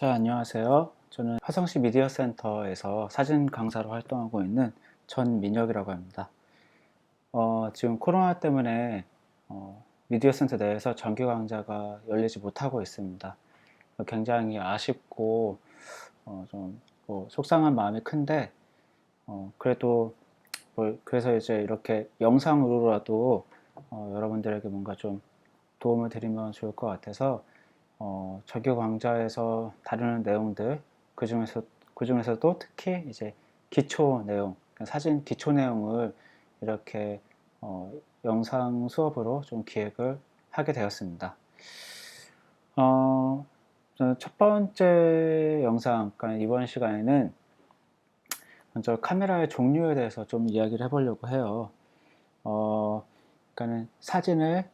자, 안녕하세요. 저는 화성시 미디어 센터에서 사진 강사로 활동하고 있는 전민혁이라고 합니다. 지금 코로나 때문에 미디어 센터 내에서 정기 강좌가 열리지 못하고 있습니다. 굉장히 아쉽고 좀 속상한 마음이 큰데, 그래도 그래서 이제 이렇게 영상으로라도 여러분들에게 뭔가 좀 도움을 드리면 좋을 것 같아서 정규 강좌에서 다루는 내용들, 그 중에서도 특히 이제 기초 내용, 그러니까 사진 기초 내용을 이렇게 영상 수업으로 좀 기획을 하게 되었습니다. 저는 첫 번째 영상, 그러니까 이번 시간에는 먼저 카메라의 종류에 대해서 좀 이야기를 해보려고 해요. 그러니까는 사진을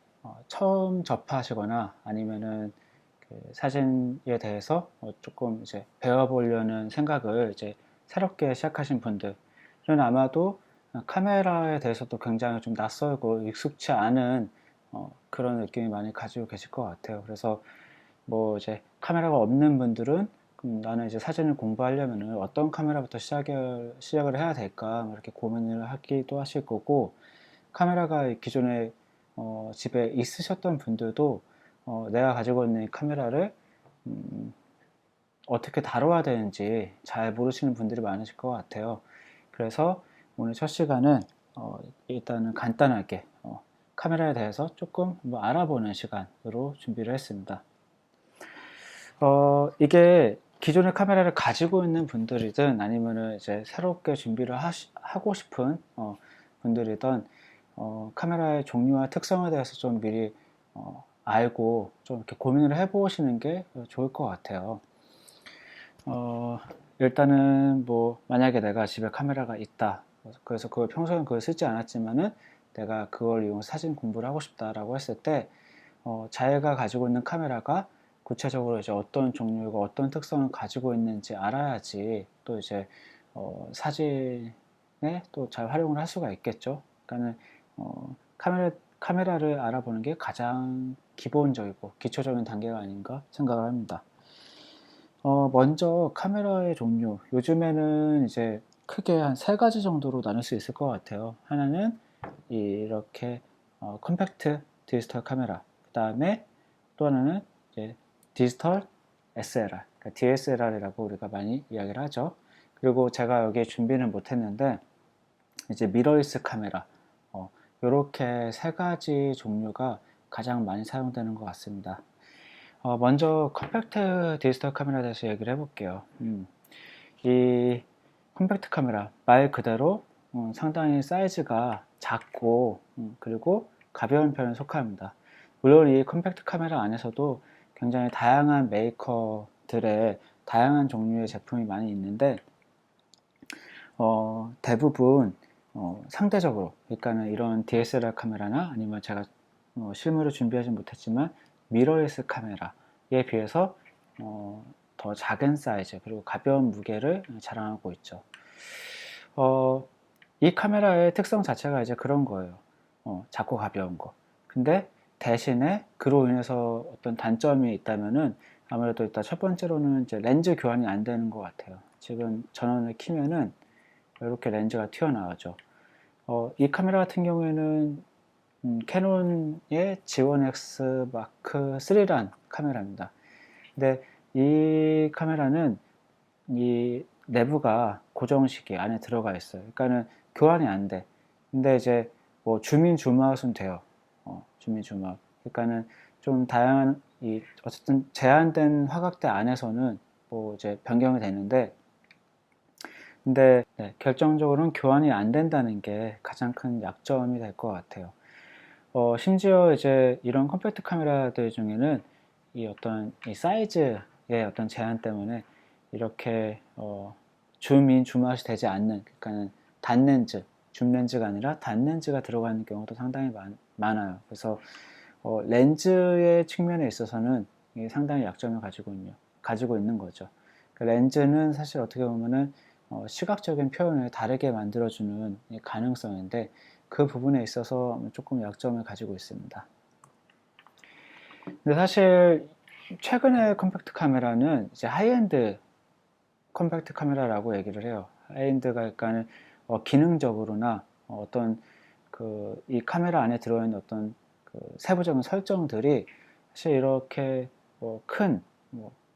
처음 접하시거나 아니면은 그 사진에 대해서 조금 이제 배워보려는 생각을 이제 새롭게 시작하신 분들은 아마도 카메라에 대해서도 굉장히 좀 낯설고 익숙치 않은 그런 느낌이 많이 가지고 계실 것 같아요. 그래서 뭐 이제 카메라가 없는 분들은 나는 이제 사진을 공부하려면 어떤 카메라부터 시작을 해야 될까 뭐 이렇게 고민을 하기도 하실 거고, 카메라가 기존에 집에 있으셨던 분들도 내가 가지고 있는 카메라를 음, 어떻게 다뤄야 되는지 잘 모르시는 분들이 많으실 것 같아요. 그래서 오늘 첫 시간은 일단은 간단하게 카메라에 대해서 조금 뭐 알아보는 시간으로 준비를 했습니다. 이게 기존의 카메라를 가지고 있는 분들이든 아니면은 이제 새롭게 준비를 하고 싶은 분들이든 카메라의 종류와 특성에 대해서 좀 미리 알고 좀 이렇게 고민을 해보시는 게 좋을 것 같아요. 일단은 뭐 만약에 내가 집에 카메라가 있다. 그래서 그걸 평소에는 그걸 쓰지 않았지만은 내가 그걸 이용 사진 공부를 하고 싶다라고 했을 때 자기가 가지고 있는 카메라가 구체적으로 이제 어떤 종류고 어떤 특성을 가지고 있는지 알아야지 또 이제 사진에 또 잘 활용을 할 수가 있겠죠. 그러니까는 카메라를 알아보는 게 가장 기본적이고 기초적인 단계가 아닌가 생각을 합니다. 먼저 카메라의 종류. 요즘에는 이제 크게 한 세 가지 정도로 나눌 수 있을 것 같아요. 하나는 이렇게 컴팩트 디지털 카메라. 그 다음에 또 하나는 이제 디지털 SLR, 그러니까 DSLR이라고 우리가 많이 이야기를 하죠. 그리고 제가 여기에 준비는 못했는데 이제 미러리스 카메라, 이렇게 세 가지 종류가 가장 많이 사용되는 것 같습니다. 먼저 컴팩트 디지털 카메라에 대해서 얘기를 해볼게요. 이 컴팩트 카메라 말 그대로 상당히 사이즈가 작고 그리고 가벼운 편에 속합니다. 물론 이 컴팩트 카메라 안에서도 굉장히 다양한 메이커들의 다양한 종류의 제품이 많이 있는데 대부분 상대적으로, 그러니까는 이런 DSLR 카메라나 아니면 제가 실물을 준비하지 못했지만 미러리스 카메라에 비해서 더 작은 사이즈 그리고 가벼운 무게를 자랑하고 있죠. 이 카메라의 특성 자체가 이제 그런 거예요. 작고 가벼운 거. 근데 대신에 그로 인해서 어떤 단점이 있다면은 아무래도 일단 첫 번째로는 이제 렌즈 교환이 안 되는 것 같아요. 지금 전원을 키면은 이렇게 렌즈가 튀어나와죠. 이 카메라 같은 경우에는 캐논의 G1X 마크 3란 카메라입니다. 근데 이 카메라는 이 내부가 고정식이 안에 들어가 있어요. 그러니까는 교환이 안 돼. 근데 이제 뭐 줌인 줌아웃은 돼요. 줌인 줌아웃. 그러니까는 좀 다양한 어쨌든 제한된 화각대 안에서는 뭐 이제 변경이 되는데, 근데 네, 결정적으로는 교환이 안 된다는 게 가장 큰 약점이 될 것 같아요. 심지어 이제 이런 컴팩트 카메라들 중에는 이 어떤 이 사이즈의 어떤 제한 때문에 이렇게 줌인 줌아웃이 되지 않는, 그러니까는 단렌즈, 줌렌즈가 아니라 단렌즈가 들어가는 경우도 상당히 많아요. 그래서 렌즈의 측면에 있어서는 이게 상당히 약점을 가지고 있는 거죠. 그 렌즈는 사실 어떻게 보면은 시각적인 표현을 다르게 만들어주는 가능성인데 그 부분에 있어서 조금 약점을 가지고 있습니다. 근데 사실 최근의 컴팩트 카메라는 이제 하이엔드 컴팩트 카메라라고 얘기를 해요. 하이엔드가 약간 기능적으로나 어떤 이 카메라 안에 들어있는 어떤 세부적인 설정들이 사실 이렇게 큰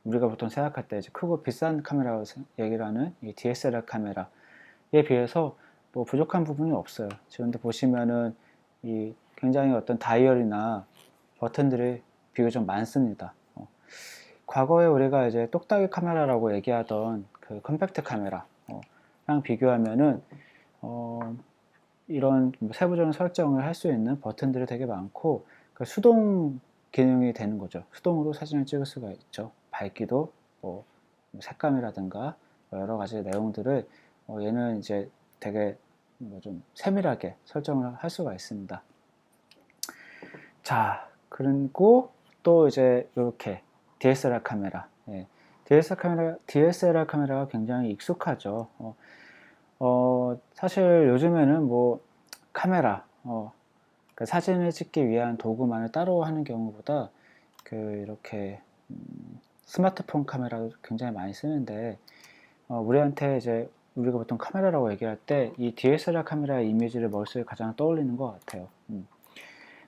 우리가 보통 생각할 때 이제 크고 비싼 카메라로 얘기를 하는 이 DSLR 카메라에 비해서 부족한 부분이 없어요. 지금도 보시면은 이 굉장히 어떤 다이얼이나 버튼들이 비교적 많습니다. 과거에 우리가 이제 똑딱이 카메라라고 얘기하던 그 컴팩트 카메라랑 비교하면은 이런 세부적인 설정을 할 수 있는 버튼들이 되게 많고 수동 기능이 되는 거죠. 수동으로 사진을 찍을 수가 있죠. 밝기도 색감이라든가 여러 가지 내용들을 얘는 이제 되게 좀 세밀하게 설정을 할 수가 있습니다. 자, 그리고 또 이제 이렇게 DSLR 카메라. DSLR 카메라가 굉장히 익숙하죠. 사실 요즘에는 카메라, 사진을 찍기 위한 도구만을 따로 하는 경우보다 이렇게 스마트폰 카메라도 굉장히 많이 쓰는데 우리한테 이제 우리가 보통 카메라라고 얘기할 때 이 DSLR 카메라의 이미지를 머릿속에 가장 떠올리는 것 같아요.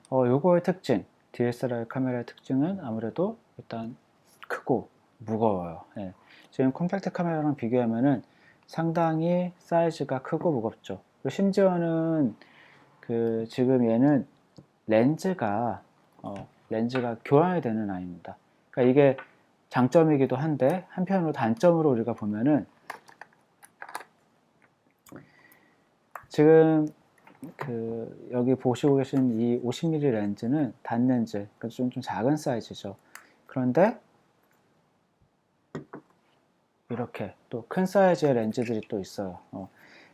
요거의 특징, DSLR 카메라의 특징은 아무래도 일단 크고 무거워요. 예. 지금 컴팩트 카메라랑 비교하면은 상당히 사이즈가 크고 무겁죠. 심지어는 지금 얘는 렌즈가 교환이 되는 아이입니다. 그러니까 이게 장점이기도 한데 한편으로 단점으로 우리가 보면은 지금 여기 보시고 계신 이 50mm 렌즈는 단렌즈, 그러니까 좀 작은 사이즈죠. 그런데 이렇게 또 큰 사이즈의 렌즈들이 또 있어요.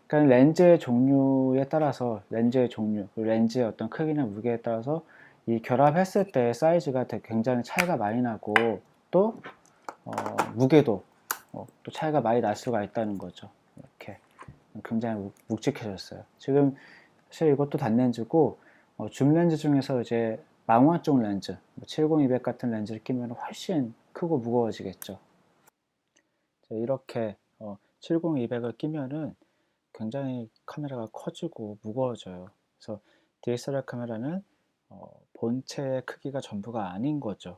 그러니까 렌즈의 종류에 따라서 렌즈의 종류, 렌즈의 어떤 크기나 무게에 따라서 이 결합했을 때 사이즈가 굉장히 차이가 많이 나고 또 무게도 또 차이가 많이 날 수가 있다는 거죠. 이렇게 굉장히 묵직해졌어요. 지금 사실 이것도 단렌즈고 줌 렌즈 중에서 이제 망원 쪽 렌즈, 70-200 같은 렌즈를 끼면 훨씬 크고 무거워지겠죠. 이렇게 70-200을 끼면은 굉장히 카메라가 커지고 무거워져요. 그래서 DSLR 카메라는 본체의 크기가 전부가 아닌 거죠.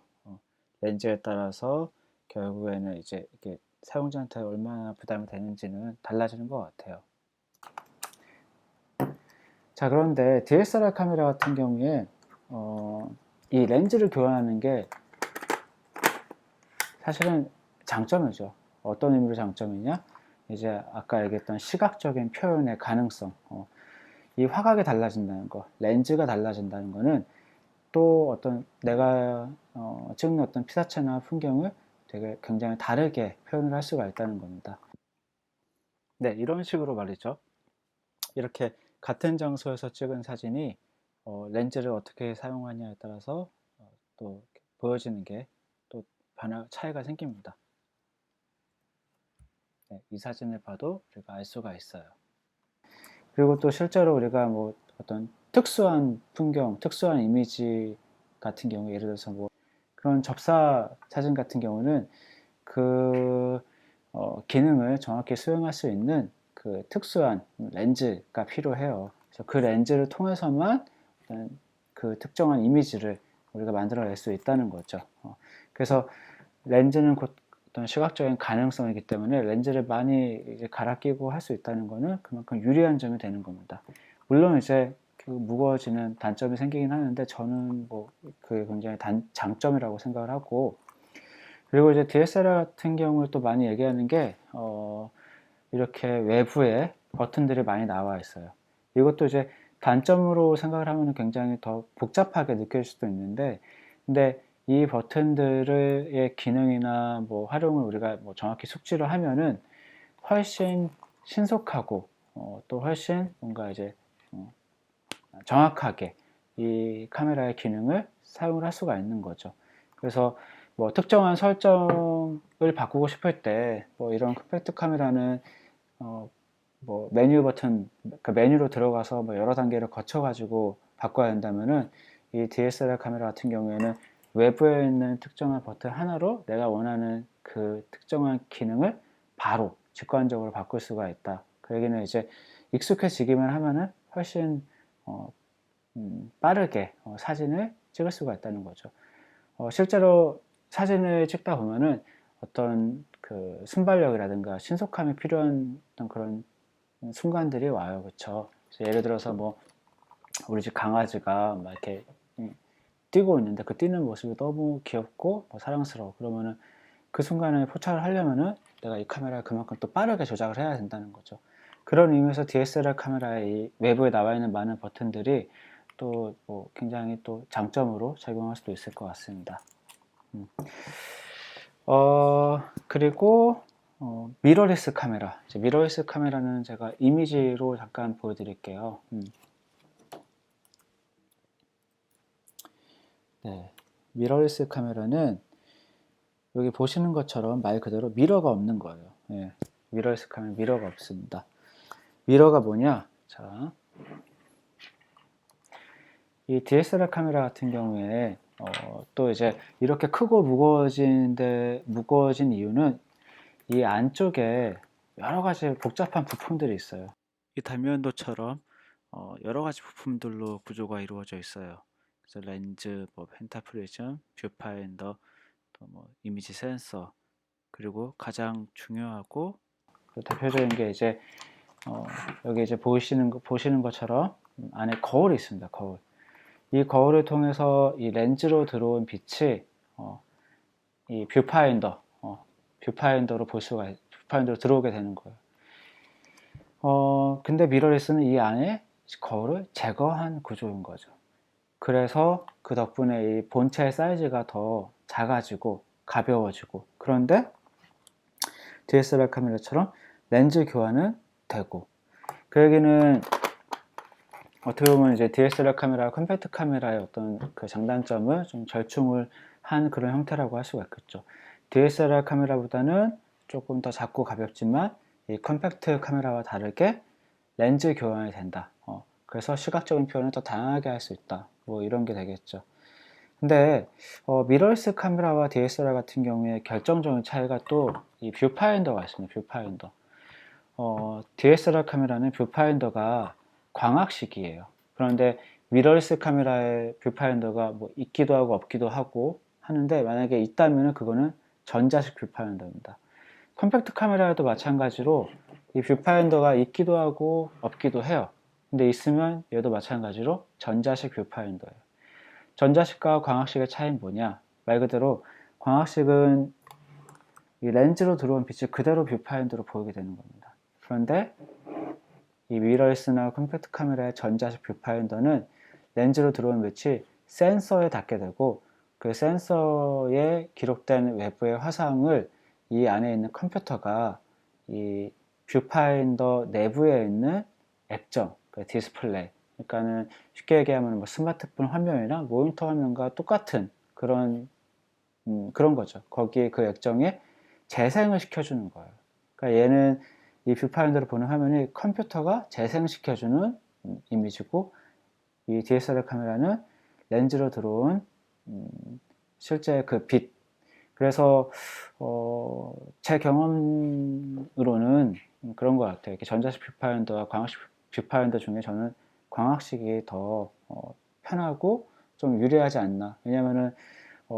렌즈에 따라서 결국에는 이제 이게 사용자한테 얼마나 부담이 되는지는 달라지는 것 같아요. 자, 그런데 DSLR 카메라 같은 경우에 이 렌즈를 교환하는 게 사실은 장점이죠. 어떤 의미로 장점이냐? 이제 아까 얘기했던 시각적인 표현의 가능성, 이 화각이 달라진다는 거, 렌즈가 달라진다는 거는 또 어떤 내가 찍는 어떤 피사체나 풍경을 되게 굉장히 다르게 표현을 할 수가 있다는 겁니다. 네, 이런 식으로 말이죠. 이렇게 같은 장소에서 찍은 사진이 렌즈를 어떻게 사용하냐에 따라서 또 보여지는 게 또 차이가 생깁니다. 네, 이 사진을 봐도 우리가 알 수가 있어요. 그리고 또 실제로 우리가 어떤 특수한 풍경, 특수한 이미지 같은 경우, 예를 들어서 그런 접사 사진 같은 경우는 기능을 정확히 수행할 수 있는 특수한 렌즈가 필요해요. 그래서 그 렌즈를 통해서만 특정한 이미지를 우리가 만들어낼 수 있다는 거죠. 그래서 렌즈는 곧 어떤 시각적인 가능성이기 때문에 렌즈를 많이 이제 갈아 끼고 할 수 있다는 것은 그만큼 유리한 점이 되는 겁니다. 물론 이제 무거워지는 단점이 생기긴 하는데 저는 그게 굉장히 장점이라고 생각을 하고, 그리고 이제 DSLR 같은 경우를 또 많이 얘기하는 게 이렇게 외부에 버튼들이 많이 나와 있어요. 이것도 이제 단점으로 생각을 하면 굉장히 더 복잡하게 느껴질 수도 있는데, 근데 이 버튼들의 기능이나 활용을 우리가 정확히 숙지를 하면은 훨씬 신속하고 또 훨씬 뭔가 이제 정확하게 이 카메라의 기능을 사용을 할 수가 있는 거죠. 그래서 특정한 설정을 바꾸고 싶을 때 이런 컴팩트 카메라는 메뉴 버튼, 그 메뉴로 들어가서 여러 단계를 거쳐 가지고 바꿔야 한다면은 이 DSLR 카메라 같은 경우에는 외부에 있는 특정한 버튼 하나로 내가 원하는 그 특정한 기능을 바로 직관적으로 바꿀 수가 있다. 그 얘기는 이제 익숙해지기만 하면은 훨씬 빠르게 사진을 찍을 수가 있다는 거죠. 실제로 사진을 찍다 보면은 어떤 그 순발력이라든가 신속함이 필요한 어떤 그런 순간들이 와요. 그렇죠? 예를 들어서 뭐 우리 집 강아지가 막 이렇게 뛰고 있는데 그 뛰는 모습이 너무 귀엽고 뭐 사랑스러워. 그러면은 그 순간에 포착을 하려면은 내가 이 카메라를 그만큼 또 빠르게 조작을 해야 된다는 거죠. 그런 의미에서 DSLR 카메라의 이 외부에 나와 있는 많은 버튼들이 또 뭐 굉장히 또 장점으로 작용할 수도 있을 것 같습니다. 그리고 미러리스 카메라. 이제 미러리스 카메라는 제가 이미지로 잠깐 보여드릴게요. 네, 미러리스 카메라는 여기 보시는 것처럼 말 그대로 미러가 없는 거예요. 예, 미러리스 카메라 미러가 없습니다. 미러가 뭐냐? 자, 이 DSLR 카메라 같은 경우에 또 이제 이렇게 크고 무거워진 이유는 이 안쪽에 여러 가지 복잡한 부품들이 있어요. 이 단면도처럼 여러 가지 부품들로 구조가 이루어져 있어요. 그래서 렌즈, 뭐 펜타프리즘, 뷰파인더, 또 뭐 이미지 센서, 그리고 가장 중요하고 대표적인 게 이제 여기 이제 보시는 것처럼 안에 거울이 있습니다. 거울. 이 거울을 통해서 이 렌즈로 들어온 빛이 이 뷰파인더로 뷰파인더로 들어오게 되는 거예요. 근데 미러리스는 이 안에 거울을 제거한 구조인 거죠. 그래서 그 덕분에 이 본체의 사이즈가 더 작아지고 가벼워지고, 그런데 DSLR 카메라처럼 렌즈 교환은 되고, 그 얘기는 어떻게 보면 이제 DSLR 카메라, 컴팩트 카메라의 어떤 그 장단점을 좀 절충을 한 그런 형태라고 할 수가 있겠죠. DSLR 카메라보다는 조금 더 작고 가볍지만 이 컴팩트 카메라와 다르게 렌즈 교환이 된다. 그래서 시각적인 표현을 더 다양하게 할 수 있다. 뭐 이런 게 되겠죠. 근데 미러리스 카메라와 DSLR 같은 경우에 결정적인 차이가 또 이 뷰파인더가 있습니다. 뷰파인더. DSLR 카메라는 뷰파인더가 광학식이에요. 그런데 미러리스 카메라의 뷰파인더가 뭐 있기도 하고 없기도 하고 하는데, 만약에 있다면 그거는 전자식 뷰파인더입니다. 컴팩트 카메라에도 마찬가지로 이 뷰파인더가 있기도 하고 없기도 해요. 근데 있으면 얘도 마찬가지로 전자식 뷰파인더예요. 전자식과 광학식의 차이는 뭐냐? 말 그대로 광학식은 이 렌즈로 들어온 빛을 그대로 뷰파인더로 보이게 되는 겁니다. 그런데 이 미러리스나 컴팩트 카메라의 전자식 뷰파인더는 렌즈로 들어온 빛이 센서에 닿게 되고, 그 센서에 기록된 외부의 화상을 이 안에 있는 컴퓨터가 이 뷰파인더 내부에 있는 액정, 그 디스플레이, 그러니까는 쉽게 얘기하면 뭐 스마트폰 화면이나 모니터 화면과 똑같은 그런 거죠. 거기에 그 액정에 재생을 시켜주는 거예요. 그러니까 얘는 이 뷰파인더를 보는 화면이 컴퓨터가 재생시켜주는 이미지고, 이 DSLR 카메라는 렌즈로 들어온 실제 그 빛. 그래서 제 경험으로는 그런 것 같아요. 이렇게 전자식 뷰파인더와 광학식 뷰파인더 중에 저는 광학식이 더 편하고 좀 유리하지 않나. 왜냐면은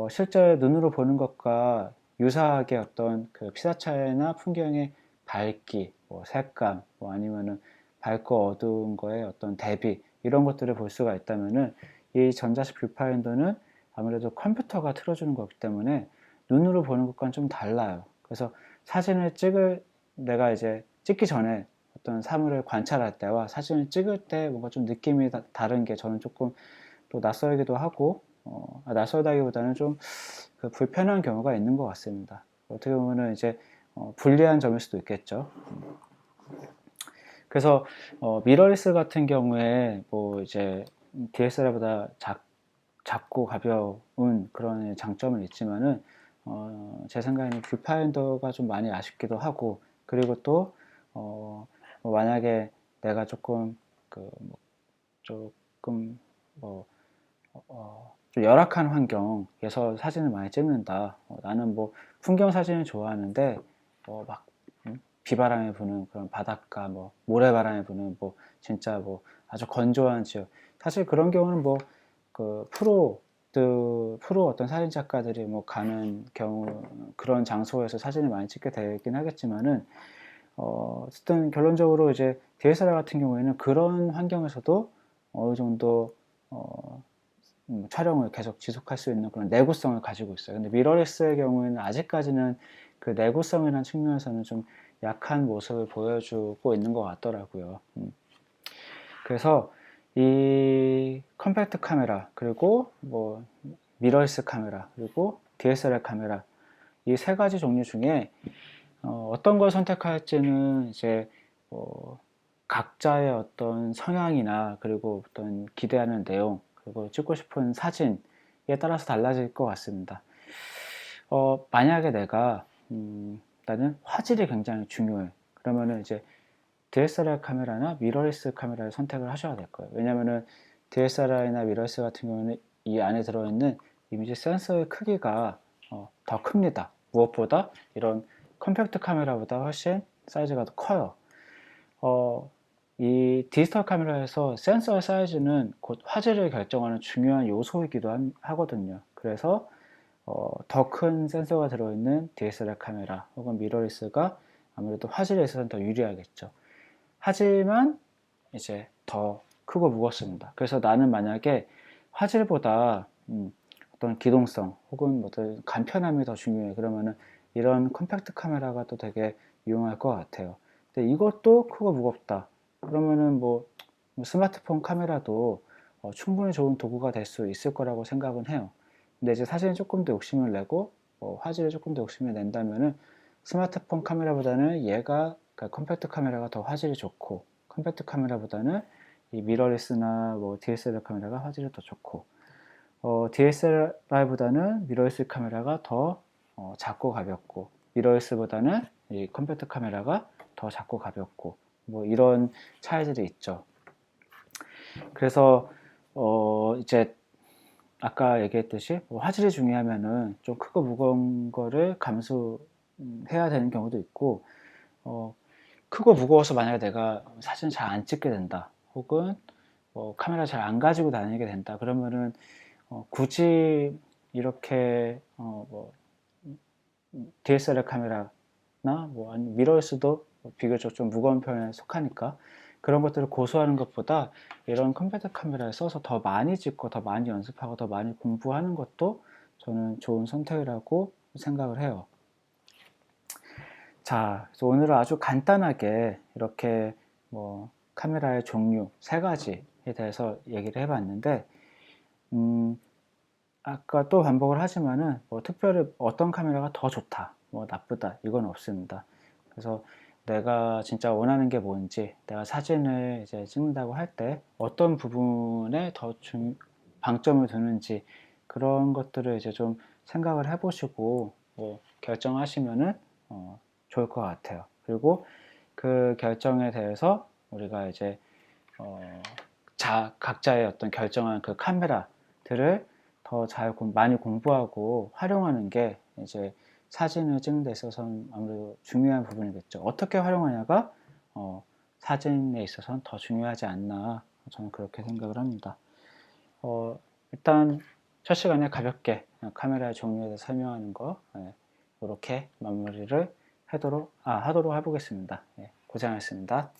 실제 눈으로 보는 것과 유사하게 어떤 그 피사체나 풍경의 밝기, 뭐 색감, 뭐 아니면은 밝고 어두운 거에 어떤 대비, 이런 것들을 볼 수가 있다면은 이 전자식 뷰파인더는 아무래도 컴퓨터가 틀어주는 거기 때문에 눈으로 보는 것과는 좀 달라요. 그래서 내가 이제 찍기 전에 어떤 사물을 관찰할 때와 사진을 찍을 때 뭔가 좀 느낌이 다른 게 저는 조금 또 낯설기도 하고, 낯설다기보다는 좀 그 불편한 경우가 있는 것 같습니다. 어떻게 보면은 이제 불리한 점일 수도 있겠죠. 그래서 미러리스 같은 경우에 뭐 이제 DSLR보다 작고 가벼운 그런 장점은 있지만은 제 생각에는 뷰파인더가 좀 많이 아쉽기도 하고, 그리고 또 뭐 만약에 내가 조금 뭐 어, 좀 열악한 환경에서 사진을 많이 찍는다. 나는 뭐 풍경 사진을 좋아하는데 막 비바람이 부는 그런 바닷가, 뭐 모래바람이 부는 뭐 진짜 뭐 아주 건조한 지역. 사실 그런 경우는 뭐 그 프로 어떤 사진 작가들이 뭐 가는 경우 그런 장소에서 사진을 많이 찍게 되긴 하겠지만은 어쨌든 결론적으로 이제 DSLR 같은 경우에는 그런 환경에서도 어느 정도 어, 촬영을 계속 지속할 수 있는 그런 내구성을 가지고 있어요. 근데 미러리스의 경우에는 아직까지는 그 내구성이라는 측면에서는 좀 약한 모습을 보여주고 있는 것 같더라고요. 그래서 이 컴팩트 카메라 그리고 뭐 미러리스 카메라 그리고 DSLR 카메라 이 세 가지 종류 중에 어떤 걸 선택할지는 이제 각자의 어떤 성향이나 그리고 어떤 기대하는 내용 그리고 찍고 싶은 사진에 따라서 달라질 것 같습니다. 만약에 내가 나는 화질이 굉장히 중요해. 그러면은 이제 DSLR 카메라나 미러리스 카메라를 선택을 하셔야 될 거예요. 왜냐면은 DSLR이나 미러리스 같은 경우는 이 안에 들어있는 이미지 센서의 크기가 더 큽니다. 무엇보다 이런 컴팩트 카메라보다 훨씬 사이즈가 더 커요. 이 디지털 카메라에서 센서의 사이즈는 곧 화질을 결정하는 중요한 요소이기도 하거든요. 그래서 더 큰 센서가 들어있는 DSLR 카메라 혹은 미러리스가 아무래도 화질에 있어서는 더 유리하겠죠. 하지만 이제 더 크고 무겁습니다. 그래서 나는 만약에 화질보다 어떤 기동성 혹은 어떤 간편함이 더 중요해. 그러면은 이런 컴팩트 카메라가 또 되게 유용할 것 같아요. 근데 이것도 크고 무겁다. 그러면은 뭐 스마트폰 카메라도 충분히 좋은 도구가 될 수 있을 거라고 생각은 해요. 근데 이제 사진에 조금 더 욕심을 내고 화질에 조금 더 욕심을 낸다면은 스마트폰 카메라보다는 얘가 그러니까 컴팩트 카메라가 더 화질이 좋고 컴팩트 카메라보다는 이 미러리스나 뭐 DSLR 카메라가 화질이 더 좋고 DSLR보다는 미러리스 카메라가 더 작고 가볍고 미러리스보다는 이 컴팩트 카메라가 더 작고 가볍고 뭐 이런 차이들이 있죠. 그래서 이제 아까 얘기했듯이 뭐 화질이 중요하면은 좀 크고 무거운 거를 감수해야 되는 경우도 있고 크고 무거워서 만약에 내가 사진 잘 안 찍게 된다 혹은 카메라 잘 안 가지고 다니게 된다 그러면은 굳이 이렇게 뭐 DSLR 카메라나 뭐 아니면 미러리스도 비교적 좀 무거운 편에 속하니까 그런 것들을 고수하는 것보다 이런 컴팩트 카메라를 써서 더 많이 찍고 더 많이 연습하고 더 많이 공부하는 것도 저는 좋은 선택이라고 생각을 해요. 자, 그래서 오늘은 아주 간단하게 이렇게 뭐 카메라의 종류 세 가지에 대해서 얘기를 해봤는데 아까 또 반복을 하지만은 뭐 특별히 어떤 카메라가 더 좋다, 뭐 나쁘다 이건 없습니다. 그래서 내가 진짜 원하는 게 뭔지, 내가 사진을 이제 찍는다고 할 때 어떤 부분에 더 방점을 두는지 그런 것들을 이제 좀 생각을 해보시고 뭐 결정하시면은 좋을 것 같아요. 그리고 그 결정에 대해서 우리가 이제 각자의 어떤 결정한 그 카메라들을 더 많이 공부하고 활용하는 게 이제 사진을 찍는 데 있어서는 아무래도 중요한 부분이겠죠. 어떻게 활용하냐가 사진에 있어서는 더 중요하지 않나 저는 그렇게 생각을 합니다. 일단 첫 시간에 가볍게 카메라의 종류에 대해서 설명하는 거 이렇게 마무리를 하도록 해보겠습니다. 고생하셨습니다.